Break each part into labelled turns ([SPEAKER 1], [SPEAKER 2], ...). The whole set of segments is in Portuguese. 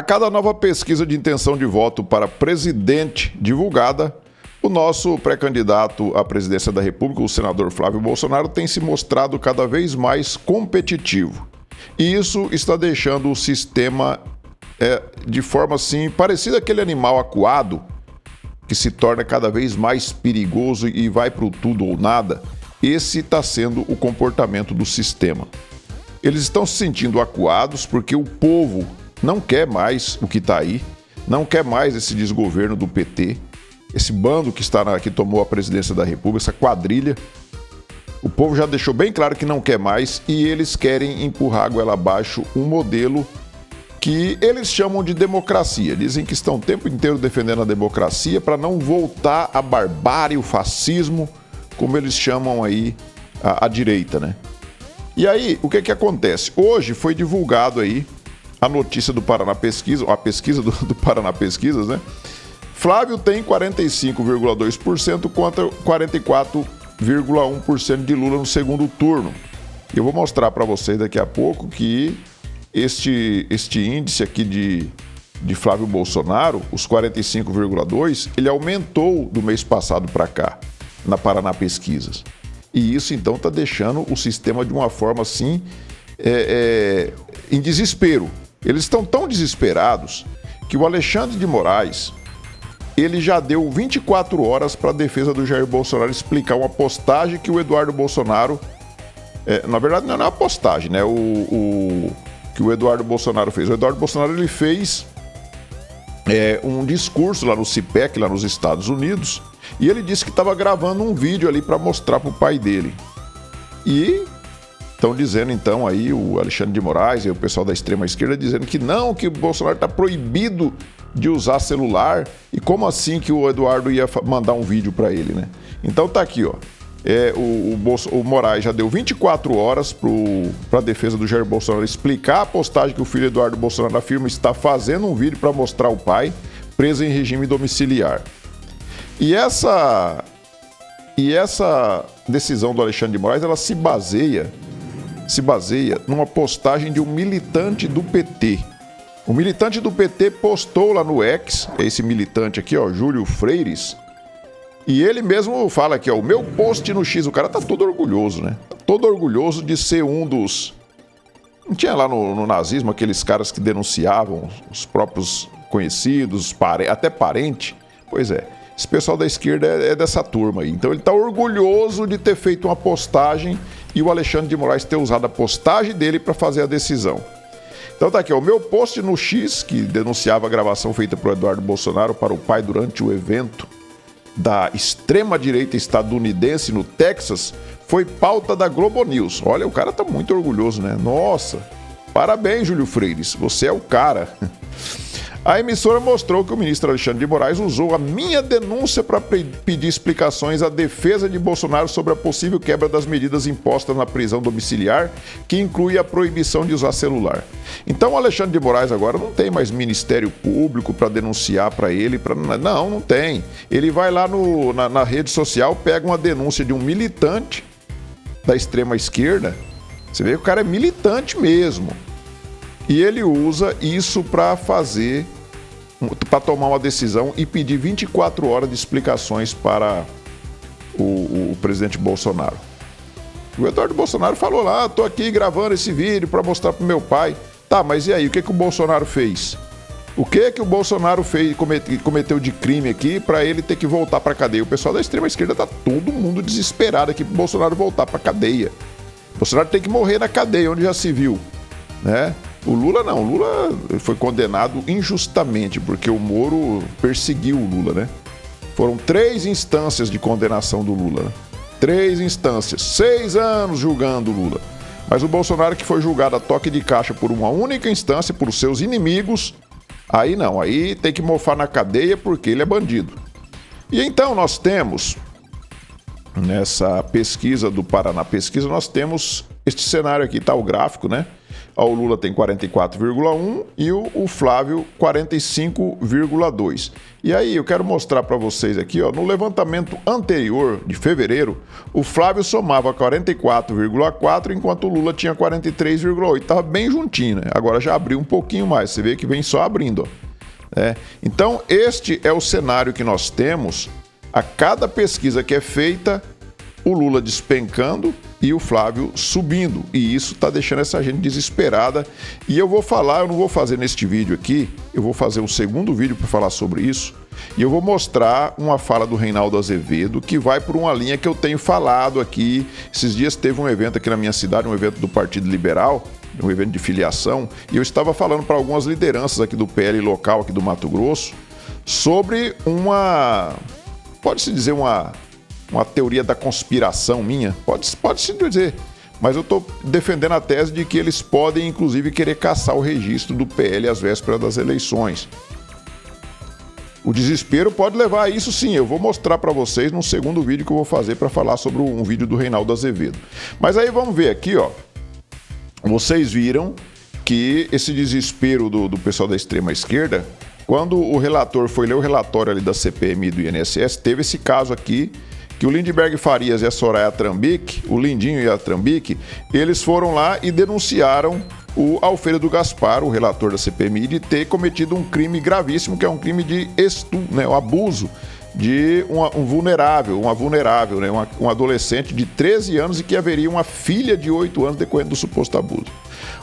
[SPEAKER 1] cada nova pesquisa de intenção de voto para presidente divulgada, o nosso pré-candidato à presidência da República, o senador Flávio Bolsonaro, tem se mostrado cada vez mais competitivo. E isso está deixando o sistema de forma assim, parecida àquele animal acuado, que se torna cada vez mais perigoso e vai para o tudo ou nada. Esse está sendo o comportamento do sistema. Eles estão se sentindo acuados porque o povo não quer mais o que está aí, não quer mais esse desgoverno do PT, esse bando que tomou a presidência da República, essa quadrilha. O povo já deixou bem claro que não quer mais e eles querem empurrar a goela abaixo um modelo que eles chamam de democracia. Dizem que estão o tempo inteiro defendendo a democracia para não voltar à barbárie, o fascismo, como eles chamam aí a direita, né? E aí, o que acontece? Hoje foi divulgado aí a notícia do Paraná Pesquisa, a pesquisa do Paraná Pesquisas, né? Flávio tem 45,2% contra 44,1% de Lula no segundo turno. Eu vou mostrar para vocês daqui a pouco que este índice aqui de Flávio Bolsonaro, os 45,2%, ele aumentou do mês passado para cá, na Paraná Pesquisas. E isso, então, está deixando o sistema de uma forma, assim, em desespero. Eles estão tão desesperados que o Alexandre de Moraes, ele já deu 24 horas para a defesa do Jair Bolsonaro explicar uma postagem que o Eduardo Bolsonaro... na verdade, não é uma postagem, né? Que o Eduardo Bolsonaro fez. O Eduardo Bolsonaro, ele fez um discurso lá no CIPEC, lá nos Estados Unidos, e ele disse que estava gravando um vídeo ali para mostrar para o pai dele. E estão dizendo, então, aí o Alexandre de Moraes e o pessoal da extrema esquerda dizendo que não, que o Bolsonaro está proibido de usar celular. E como assim que o Eduardo ia mandar um vídeo para ele, né? Então tá aqui, ó. O Moraes já deu 24 horas para a defesa do Jair Bolsonaro explicar a postagem que o filho Eduardo Bolsonaro afirma está fazendo um vídeo para mostrar o pai preso em regime domiciliar. E essa decisão do Alexandre de Moraes, ela se baseia numa postagem de um militante do PT. O militante do PT postou lá no X, esse militante aqui, ó, Júlio Freires, e ele mesmo fala aqui, ó, o meu post no X, o cara tá todo orgulhoso, né? Tá todo orgulhoso de ser um dos... Não tinha lá no nazismo aqueles caras que denunciavam os próprios conhecidos, até parente? Pois é, esse pessoal da esquerda é dessa turma aí. Então ele tá orgulhoso de ter feito uma postagem e o Alexandre de Moraes ter usado a postagem dele para fazer a decisão. Então tá aqui, ó, o meu post no X, que denunciava a gravação feita por Eduardo Bolsonaro para o pai durante o evento da extrema-direita estadunidense no Texas, foi pauta da Globo News. Olha, o cara tá muito orgulhoso, né? Nossa, parabéns, Júlio Freires, você é o cara. A emissora mostrou que o ministro Alexandre de Moraes usou a minha denúncia para pedir explicações à defesa de Bolsonaro sobre a possível quebra das medidas impostas na prisão domiciliar, que inclui a proibição de usar celular. Então o Alexandre de Moraes agora não tem mais Ministério Público para denunciar para ele. Não tem. Ele vai lá na rede social, pega uma denúncia de um militante da extrema esquerda. Você vê que o cara é militante mesmo. E ele usa isso para tomar uma decisão e pedir 24 horas de explicações para o presidente Bolsonaro. O Eduardo Bolsonaro falou lá, estou aqui gravando esse vídeo para mostrar para o meu pai. Tá, mas e aí, o que o Bolsonaro fez? O que o Bolsonaro fez, cometeu de crime aqui para ele ter que voltar para a cadeia? O pessoal da extrema esquerda tá todo mundo desesperado aqui para o Bolsonaro voltar para a cadeia. O Bolsonaro tem que morrer na cadeia, onde já se viu, né? O Lula não, o Lula foi condenado injustamente, porque o Moro perseguiu o Lula, né? Foram 3 instâncias de condenação do Lula, né? 3 instâncias, 6 anos julgando o Lula. Mas o Bolsonaro, que foi julgado a toque de caixa por uma única instância, por seus inimigos, aí não, aí tem que mofar na cadeia porque ele é bandido. E então nós temos, nessa pesquisa do Paraná Pesquisa, nós temos este cenário aqui, tá o gráfico, né? O Lula tem 44,1 e o Flávio 45,2. E aí eu quero mostrar para vocês aqui, ó, no levantamento anterior de fevereiro, o Flávio somava 44,4 enquanto o Lula tinha 43,8. Tava bem juntinho, né? Agora já abriu um pouquinho mais. Você vê que vem só abrindo, ó. Então este é o cenário que nós temos a cada pesquisa que é feita, o Lula despencando e o Flávio subindo. E isso está deixando essa gente desesperada. E eu vou falar, eu não vou fazer neste vídeo aqui, eu vou fazer um segundo vídeo para falar sobre isso. E eu vou mostrar uma fala do Reinaldo Azevedo que vai por uma linha que eu tenho falado aqui. Esses dias teve um evento aqui na minha cidade, um evento do Partido Liberal, um evento de filiação, e eu estava falando para algumas lideranças aqui do PL local, aqui do Mato Grosso, sobre pode-se dizer uma teoria da conspiração minha, pode-se dizer, mas eu estou defendendo a tese de que eles podem, inclusive, querer caçar o registro do PL às vésperas das eleições. O desespero pode levar a isso, sim. Eu vou mostrar para vocês num segundo vídeo que eu vou fazer para falar sobre um vídeo do Reinaldo Azevedo. Mas aí vamos ver aqui, ó. Vocês viram que esse desespero do pessoal da extrema esquerda, quando o relator foi ler o relatório ali da CPMI do INSS, teve esse caso aqui, que o Lindenberg Farias e a Soraya Trambique, o Lindinho e a Trambique, eles foram lá e denunciaram o Alfredo Gaspar, o relator da CPMI, de ter cometido um crime gravíssimo, que é um crime de estupro, né, o abuso de uma vulnerável, né, um adolescente de 13 anos e que haveria uma filha de 8 anos decorrendo do suposto abuso.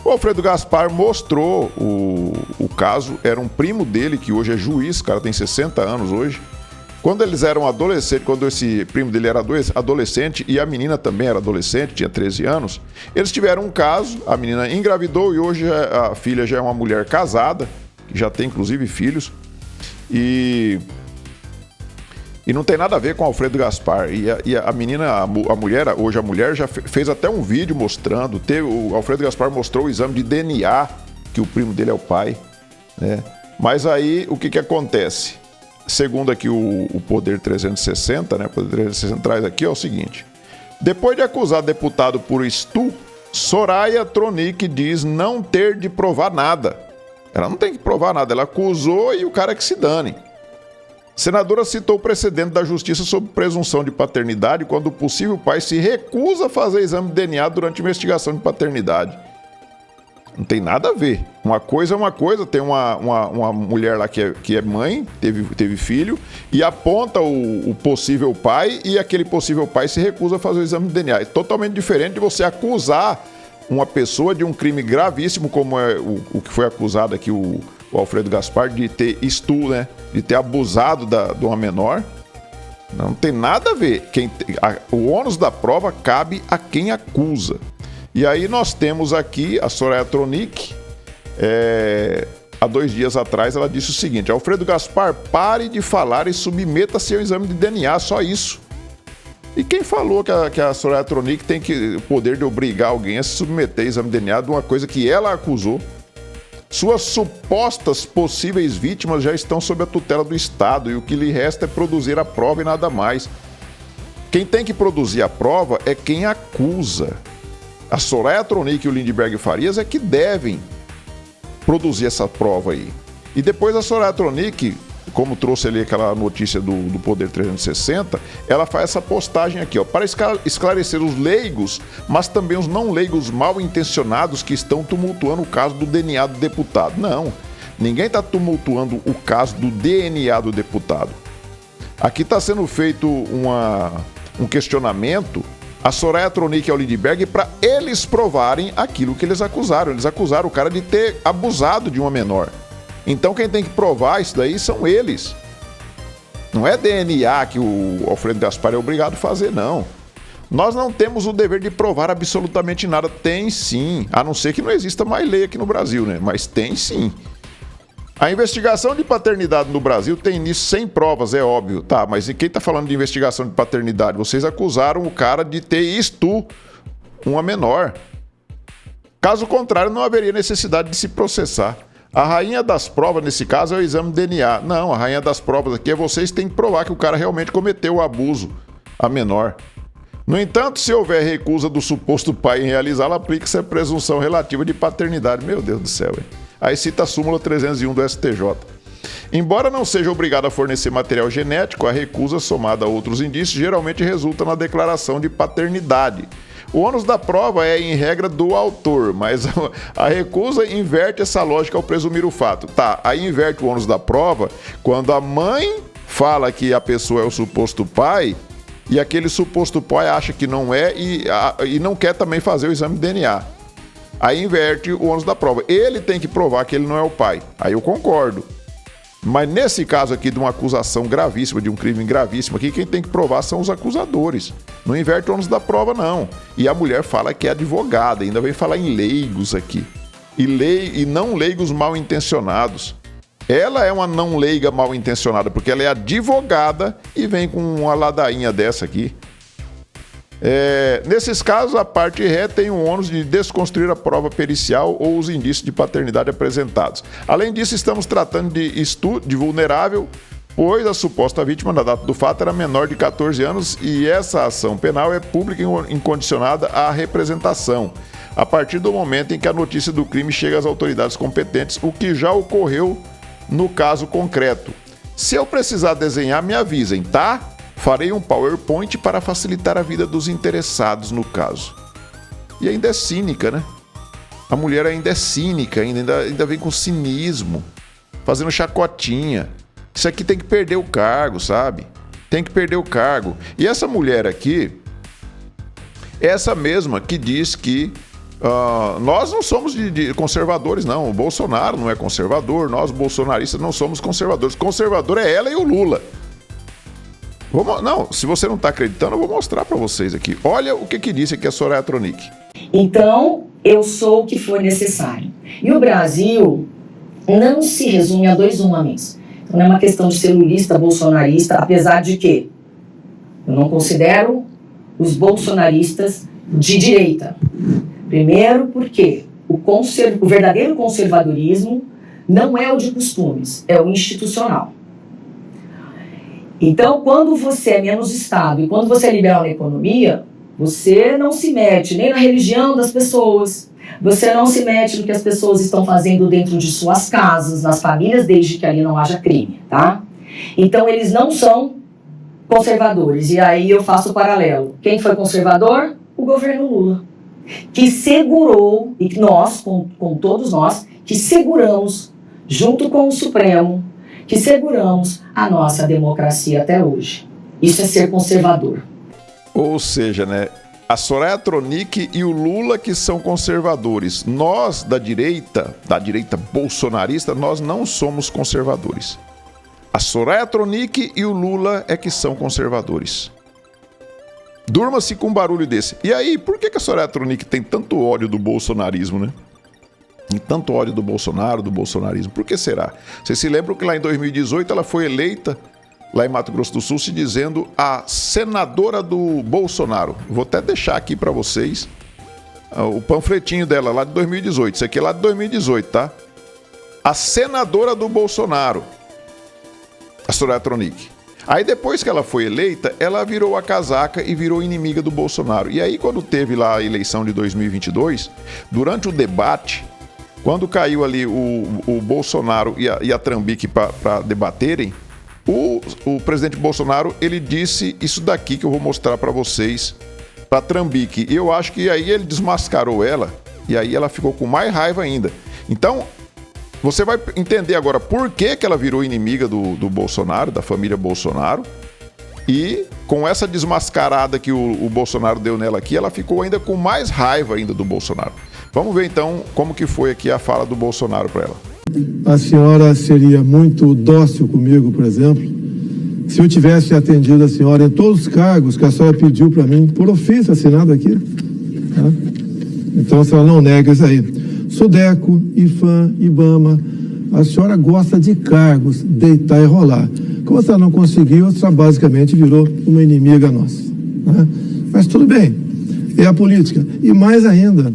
[SPEAKER 1] O Alfredo Gaspar mostrou o caso, era um primo dele, que hoje é juiz, o cara tem 60 anos hoje. Quando eles eram adolescentes, quando esse primo dele era adolescente e a menina também era adolescente, tinha 13 anos, eles tiveram um caso, a menina engravidou e hoje a filha já é uma mulher casada, que já tem inclusive filhos, e não tem nada a ver com o Alfredo Gaspar. E a menina, a mulher, hoje a mulher já fez até um vídeo mostrando, o Alfredo Gaspar mostrou o exame de DNA, que o primo dele é o pai, né? Mas aí, o que acontece? Segundo aqui o Poder 360, né? O Poder 360 traz aqui, é o seguinte. Depois de acusar deputado por estupro, Soraya Tronic diz não ter de provar nada. Ela não tem que provar nada, ela acusou e o cara que se dane. Senadora citou o precedente da justiça sobre presunção de paternidade quando o possível pai se recusa a fazer exame de DNA durante investigação de paternidade. Não tem nada a ver. Uma coisa é uma coisa, tem uma mulher lá que é mãe, teve filho, e aponta o possível pai e aquele possível pai se recusa a fazer o exame de DNA. É totalmente diferente de você acusar uma pessoa de um crime gravíssimo, como é o que foi acusado aqui o Alfredo Gaspar, de ter né? De ter abusado de uma menor. Não tem nada a ver. O ônus da prova cabe a quem acusa. E aí nós temos aqui a Soraya Tronic, há 2 dias atrás ela disse o seguinte: Alfredo Gaspar, pare de falar e submeta-se ao exame de DNA, só isso. E quem falou que a Soraya Tronic tem o poder de obrigar alguém a se submeter ao exame de DNA de uma coisa que ela acusou? Suas supostas possíveis vítimas já estão sob a tutela do Estado e o que lhe resta é produzir a prova e nada mais. Quem tem que produzir a prova é quem acusa. A Soraya Tronic e o Lindenberg Farias é que devem produzir essa prova aí. E depois a Soraya Tronic, como trouxe ali aquela notícia do Poder 360, ela faz essa postagem aqui, ó, para esclarecer os leigos, mas também os não leigos mal intencionados que estão tumultuando o caso do DNA do deputado. Não, ninguém está tumultuando o caso do DNA do deputado. Aqui está sendo feito um questionamento a Soraya Tronic e ao Lindenberg para eles provarem aquilo que eles acusaram. Eles acusaram o cara de ter abusado de uma menor. Então quem tem que provar isso daí são eles. Não é DNA que o Alfredo Gaspar é obrigado a fazer, não. Nós não temos o dever de provar absolutamente nada. Tem sim, a não ser que não exista mais lei aqui no Brasil, né? Mas tem sim. A investigação de paternidade no Brasil tem início sem provas, é óbvio. Tá, mas e quem tá falando de investigação de paternidade? Vocês acusaram o cara de ter uma menor. Caso contrário, não haveria necessidade de se processar. A rainha das provas, nesse caso, é o exame de DNA. Não, a rainha das provas aqui é vocês têm que provar que o cara realmente cometeu o abuso a menor. No entanto, se houver recusa do suposto pai em realizá-la, aplica-se a presunção relativa de paternidade. Meu Deus do céu, hein? Aí cita a súmula 301 do STJ. Embora não seja obrigado a fornecer material genético, a recusa somada a outros indícios geralmente resulta na declaração de paternidade. O ônus da prova é, em regra, do autor, mas a recusa inverte essa lógica ao presumir o fato. Tá, aí inverte o ônus da prova quando a mãe fala que a pessoa é o suposto pai e aquele suposto pai acha que não é e não quer também fazer o exame de DNA. Aí inverte o ônus da prova. Ele tem que provar que ele não é o pai. Aí eu concordo. Mas nesse caso aqui de uma acusação gravíssima, de um crime gravíssimo aqui, quem tem que provar são os acusadores. Não inverte o ônus da prova, não. E a mulher fala que é advogada, ainda vem falar em leigos aqui. E não leigos mal intencionados. Ela é uma não leiga mal intencionada, porque ela é advogada e vem com uma ladainha dessa aqui. Nesses casos, a parte ré tem o ônus de desconstruir a prova pericial ou os indícios de paternidade apresentados. Além disso, estamos tratando de vulnerável, pois a suposta vítima na data do fato era menor de 14 anos e essa ação penal é pública e incondicionada à representação, a partir do momento em que a notícia do crime chega às autoridades competentes, o que já ocorreu no caso concreto. Se eu precisar desenhar, me avisem, tá? Farei um PowerPoint para facilitar a vida dos interessados no caso. E ainda é cínica, né? A mulher ainda é cínica, ainda vem com cinismo, fazendo chacotinha. Isso aqui tem que perder o cargo, sabe? Tem que perder o cargo. E essa mulher aqui, essa mesma que diz que nós não somos de conservadores, não. O Bolsonaro não é conservador, nós bolsonaristas não somos conservadores. Conservador é ela e o Lula. Não, se você não está acreditando, eu vou mostrar para vocês aqui. Olha o que disse aqui a Soraya Tronic.
[SPEAKER 2] Então, eu sou o que for necessário. E o Brasil não se resume a dois homens. Então, não é uma questão de ser lulista, bolsonarista, apesar de que eu não considero os bolsonaristas de direita. Primeiro, porque o verdadeiro conservadorismo não é o de costumes, é o institucional. Então, quando você é menos Estado e quando você é liberal na economia, você não se mete nem na religião das pessoas, você não se mete no que as pessoas estão fazendo dentro de suas casas, nas famílias, desde que ali não haja crime, tá? Então, eles não são conservadores. E aí eu faço o paralelo. Quem foi conservador? O governo Lula, que segurou, e nós, com todos nós, que seguramos, junto com o Supremo, que seguramos a nossa democracia até hoje. Isso é ser conservador.
[SPEAKER 1] Ou seja, né, a Soraya Tronic e o Lula que são conservadores. Nós, da direita bolsonarista, nós não somos conservadores. A Soraya Tronic e o Lula é que são conservadores. Durma-se com um barulho desse. E aí, por que a Soraya Tronic tem tanto ódio do bolsonarismo, né? Tem tanto ódio do Bolsonaro, do bolsonarismo. Por que será? Vocês se lembram que lá em 2018 ela foi eleita, lá em Mato Grosso do Sul, se dizendo a senadora do Bolsonaro. Vou até deixar aqui para vocês o panfletinho dela lá de 2018. Isso aqui é lá de 2018, tá? A senadora do Bolsonaro, a Soraya Tronic. Aí depois que ela foi eleita, ela virou a casaca e virou inimiga do Bolsonaro. E aí quando teve lá a eleição de 2022, durante o debate, quando caiu ali o Bolsonaro e a Trambique para debaterem, o presidente Bolsonaro, ele disse isso daqui que eu vou mostrar para vocês, para Trambique. E eu acho que aí ele desmascarou ela, e aí ela ficou com mais raiva ainda. Então, você vai entender agora por que ela virou inimiga do Bolsonaro, da família Bolsonaro. E com essa desmascarada que o Bolsonaro deu nela aqui, ela ficou ainda com mais raiva ainda do Bolsonaro. Vamos ver então como que foi aqui a fala do Bolsonaro para ela.
[SPEAKER 3] A senhora seria muito dócil comigo, por exemplo, se eu tivesse atendido a senhora em todos os cargos que a senhora pediu para mim, por ofício assinado aqui. Tá? Então a senhora não nega isso aí. Sudeco, IFAM, IBAMA, a senhora gosta de cargos, deitar e rolar. Como a senhora não conseguiu, a senhora basicamente virou uma inimiga nossa. Né? Mas tudo bem, é a política. E mais ainda,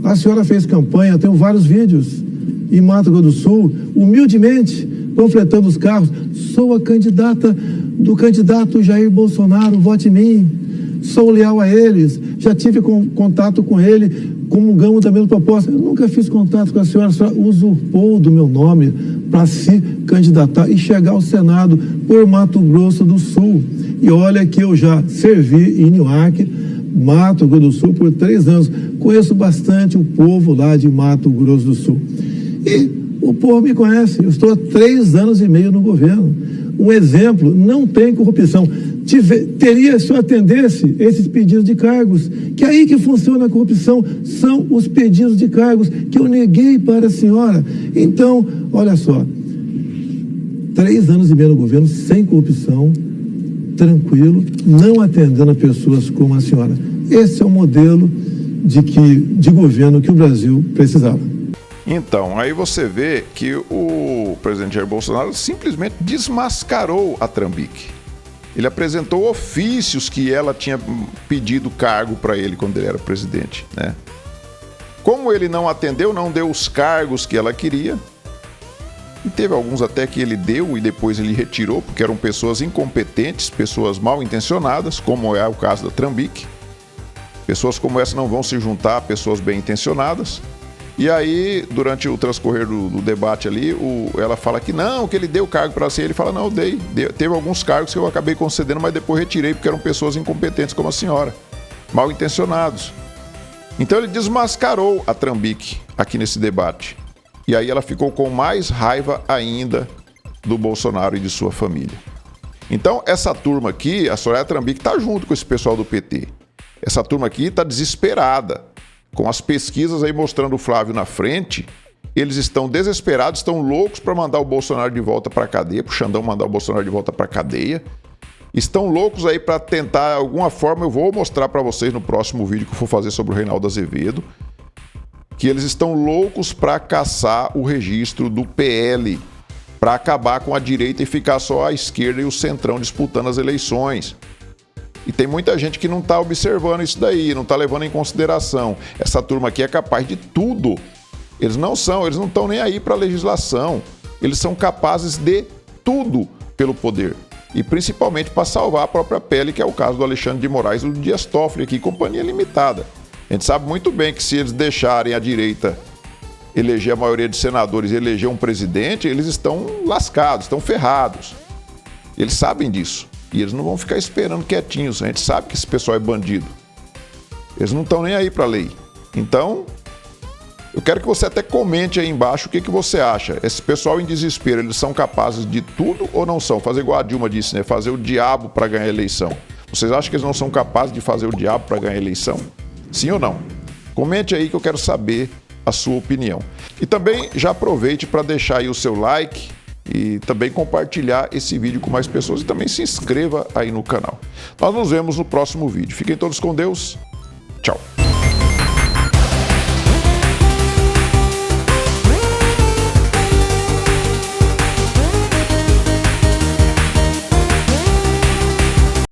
[SPEAKER 3] a senhora fez campanha, tenho vários vídeos, em Mato Grosso do Sul, humildemente, panfletando os carros. Sou a candidata do candidato Jair Bolsonaro, vote em mim. sou leal a eles, já tive contato com ele, comungamos da mesma proposta. Eu nunca fiz contato com a senhora usurpou do meu nome para se candidatar e chegar ao Senado por Mato Grosso do Sul. E olha que eu já servi em Newark, Mato Grosso do Sul, por 3 anos. Conheço bastante o povo lá de Mato Grosso do Sul. E o povo me conhece, eu estou há 3 anos e meio no governo. Um exemplo, não tem corrupção. Teria, se eu atendesse esses pedidos de cargos, que é aí que funciona a corrupção, são os pedidos de cargos que eu neguei para a senhora. Então, olha só, 3 anos e meio no governo, sem corrupção, tranquilo, não atendendo a pessoas como a senhora. Esse é o modelo de governo que o Brasil precisava.
[SPEAKER 1] Então, aí você vê que o presidente Jair Bolsonaro simplesmente desmascarou a Trambique. Ele apresentou ofícios que ela tinha pedido cargo para ele quando ele era presidente, né? Como ele não atendeu, não deu os cargos que ela queria, e teve alguns até que ele deu e depois ele retirou, porque eram pessoas incompetentes, pessoas mal intencionadas, como é o caso da Trambique. Pessoas como essa não vão se juntar a pessoas bem intencionadas. E aí, durante o transcorrer do debate ali, ela fala que não, que ele deu cargo para si. Ele fala, não, eu dei. Teve alguns cargos que eu acabei concedendo, mas depois retirei, porque eram pessoas incompetentes como a senhora, mal intencionados. Então ele desmascarou a Trambique aqui nesse debate. E aí ela ficou com mais raiva ainda do Bolsonaro e de sua família. Então essa turma aqui, a Soraya Trambique está junto com esse pessoal do PT. Essa turma aqui está desesperada. Com as pesquisas aí mostrando o Flávio na frente, eles estão desesperados, estão loucos para mandar o Bolsonaro de volta para a cadeia, para o Xandão mandar o Bolsonaro de volta para a cadeia. Estão loucos aí para tentar, de alguma forma, eu vou mostrar para vocês no próximo vídeo que eu for fazer sobre o Reinaldo Azevedo, que eles estão loucos para caçar o registro do PL, para acabar com a direita e ficar só a esquerda e o centrão disputando as eleições. E tem muita gente que não está observando isso daí, não está levando em consideração. Essa turma aqui é capaz de tudo. Eles não estão nem aí para a legislação. Eles são capazes de tudo pelo poder. E principalmente para salvar a própria pele, que é o caso do Alexandre de Moraes e do Dias Toffoli aqui, companhia limitada. A gente sabe muito bem que se eles deixarem a direita eleger a maioria de senadores e eleger um presidente, eles estão lascados, estão ferrados. Eles sabem disso. E eles não vão ficar esperando quietinhos. A gente sabe que esse pessoal é bandido. Eles não estão nem aí para a lei. Então, eu quero que você até comente aí embaixo o que você acha. Esse pessoal em desespero, eles são capazes de tudo ou não são? Fazer igual a Dilma disse, né? Fazer o diabo para ganhar a eleição. Vocês acham que eles não são capazes de fazer o diabo para ganhar a eleição? Sim ou não? Comente aí que eu quero saber a sua opinião. E também já aproveite para deixar aí o seu like e também compartilhar esse vídeo com mais pessoas e também se inscreva aí no canal. Nós nos vemos no próximo vídeo. Fiquem todos com Deus. Tchau.